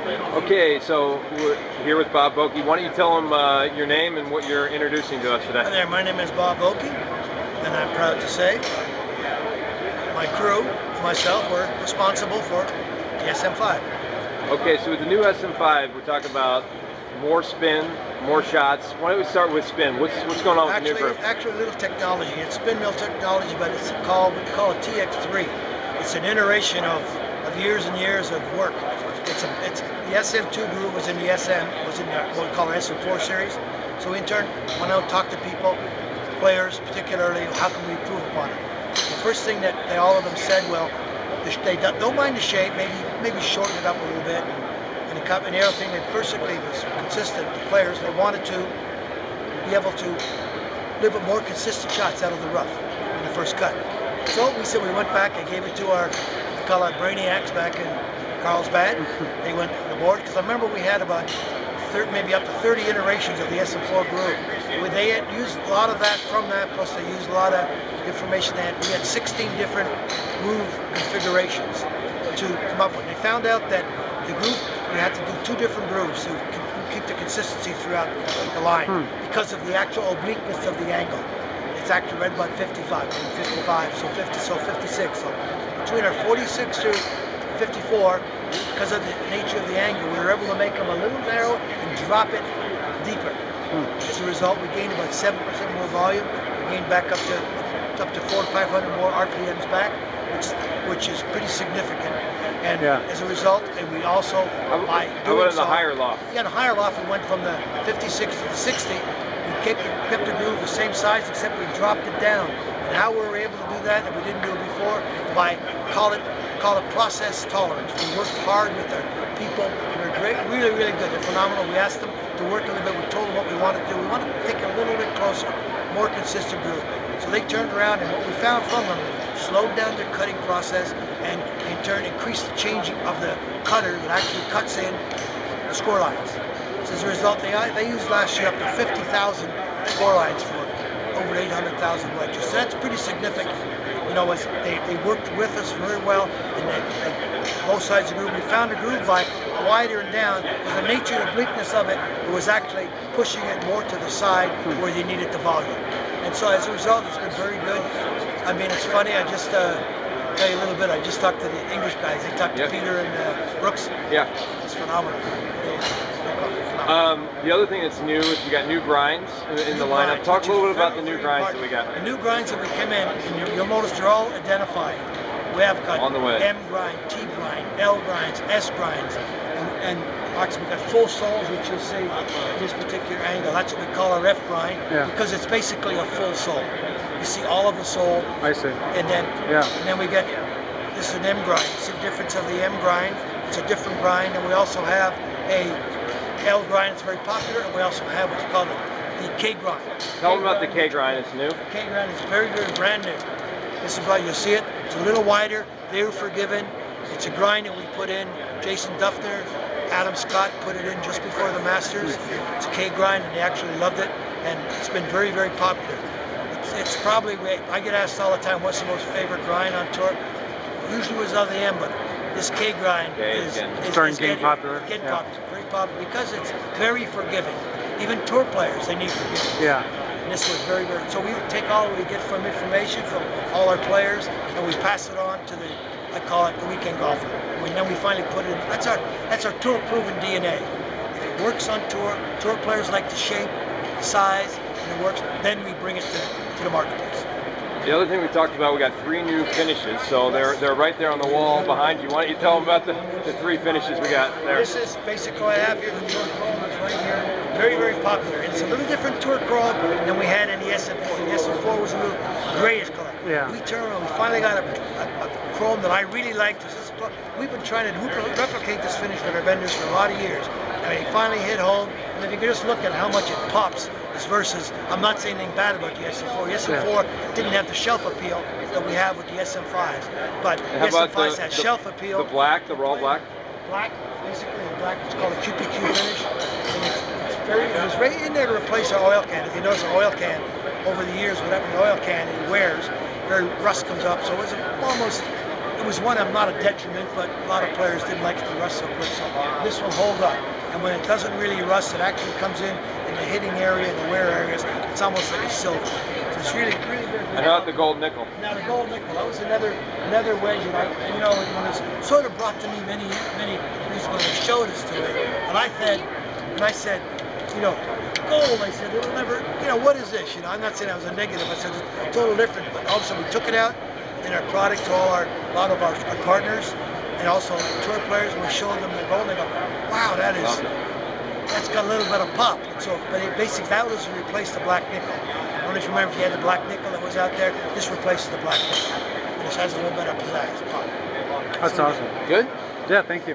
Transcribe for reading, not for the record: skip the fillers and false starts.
Okay, so we're here with Bob Vokey. Why don't you tell him your name and what you're introducing to us today? Hi there, my name is Bob Vokey, and I'm proud to say my crew, myself, were responsible for the SM5. Okay, so with the new SM5, we're talking about more spin, more shots. Why don't we start with spin? What's going on with the new group? Actually, a little technology. It's spin mill technology, but it's called, we call it TX3. It's an iteration of years and years of work. The SM2 groove was in the what we call the SM4 series. So we in turn went out and talked to people, players particularly, how can we improve upon it? The first thing that all of them said, well, they don't mind the shape, maybe shorten it up a little bit. And the other thing that basically was consistent, the players, they wanted to be able to live with more consistent shots out of the rough in the first cut. So we said, we went back and gave it to our, we call our brainiacs back in Carlsbad. They went to the board, because I remember we had about maybe up to 30 iterations of the SM4 groove. They had used a lot of that from that, plus they used a lot of information that we had 16 different groove configurations to come up with. They found out that the groove, we had to do 2 different grooves to keep the consistency throughout the line because of the actual obliqueness of the angle. It's actually right about 55, so 50, so 56. So between our 46 to 54, because of the nature of the angle, we were able to make them a little narrow and drop it deeper. As a result, we gained about 7% more volume. We gained back up to 400 to 500 more RPMs back, which is pretty significant. And as a result, and we also by doing so, the higher loft? Yeah, the higher loft, we went from the 56 to the 60. We kept the groove the same size, except we dropped it down. And how we were able to do that we didn't do it before, by call it process tolerance. We worked hard with our people. They're great, really good. They're phenomenal. We asked them to work a little bit. We told them what we wanted to do. We wanted to take it a little bit closer, more consistent groove. So they turned around, and what we found from them, they slowed down their cutting process, and in turn increased the changing of the cutter that actually cuts in the score lines. So as a result, they used last year up to 50,000 score lines for over 800,000 wedges. So that's pretty significant. You know, they worked with us very well, and both sides of the groove. We found the groove by wider and down. With the nature and obliqueness of it, it was actually pushing it more to the side where you needed the volume. And so as a result, it's been very good. I mean, it's funny, I just tell you a little bit, I just talked to the English guys. They talked to Peter and Brooks. Yeah. It's phenomenal. The other thing that's new is we got new grinds in the lineup. Talk a little bit about the new grinds that we got. The new grinds that we come in, and you'll notice they're all identified. We have got on the way. M grind, T grind, L grinds, S grinds, and actually we got full soles, which you'll see this particular angle. That's what we call our F grind, because it's basically a full sole. You see all of the sole. I see. And then we get this is an M grind. It's the difference of the M grind. It's a different grind, and we also have a L grind. It's very popular, and we also have what you call the K grind. Tell them about the K grind. It's new. The K grind is very brand new. This is you'll see it. It's a little wider, very forgiving. It's a grind that we put in. Jason Duffner, Adam Scott put it in just before the Masters. It's a K grind, and they actually loved it, and it's been very popular. It's probably, I get asked all the time, what's the most favorite grind on tour? Usually it was on the M, but this K grind is getting popular. Very popular because it's very forgiving. Even tour players, they need forgiveness. And this was very. So we take all we get from information from all our players, and we pass it on to I call it the weekend golfer. And then we finally put it in. That's our tour proven DNA. If it works on tour players like the shape, size, and it works, then we bring it to the marketplace. The other thing we talked about, we got 3 new finishes, so they're right there on the wall behind you. Why don't you tell them about the 3 finishes we got there? This is basically what I have here, the tour chrome is right here. Very popular. It's a little different tour chrome than we had in the SM4. The SM4 was a little grayish color. We turned around, we finally got a chrome that I really liked. We've been trying to replicate this finish with our vendors for a lot of years. And it finally hit home, and if you can just look at how much it pops, this versus, I'm not saying anything bad about the SM4. The SM4 didn't have the shelf appeal that we have with the SM5s, but the SM5s had shelf appeal. The black, the raw black? Black, basically the black, it's called a QPQ finish. And it was right in there to replace our oil can. If you notice our oil can, over the years, whatever the oil can it wears, very rust comes up, so it it was one of not a detriment, but a lot of players didn't like it to rust so quick. So this will hold up, and when it doesn't really rust, it actually comes in the hitting area, the wear areas. It's almost like a silver. So it's really, really good. And how about the gold nickel? Now the gold nickel, that was another wedge, and you know, it was sort of brought to me many years ago. They showed us to it, and I said, you know, gold. I said, it'll never, you know, what is this? You know, I'm not saying I was a negative. I said it's total different. But all of a sudden we took it out in our product to a lot of our partners and also tour players, and we showed them the gold. And they go, wow, that's got a little bit of pop. And so, but basically that was to replace the black nickel. I don't know if you remember if you had the black nickel that was out there. This replaces the black nickel, and this has a little bit of pizzazz pop. That's awesome. Good? Yeah, thank you.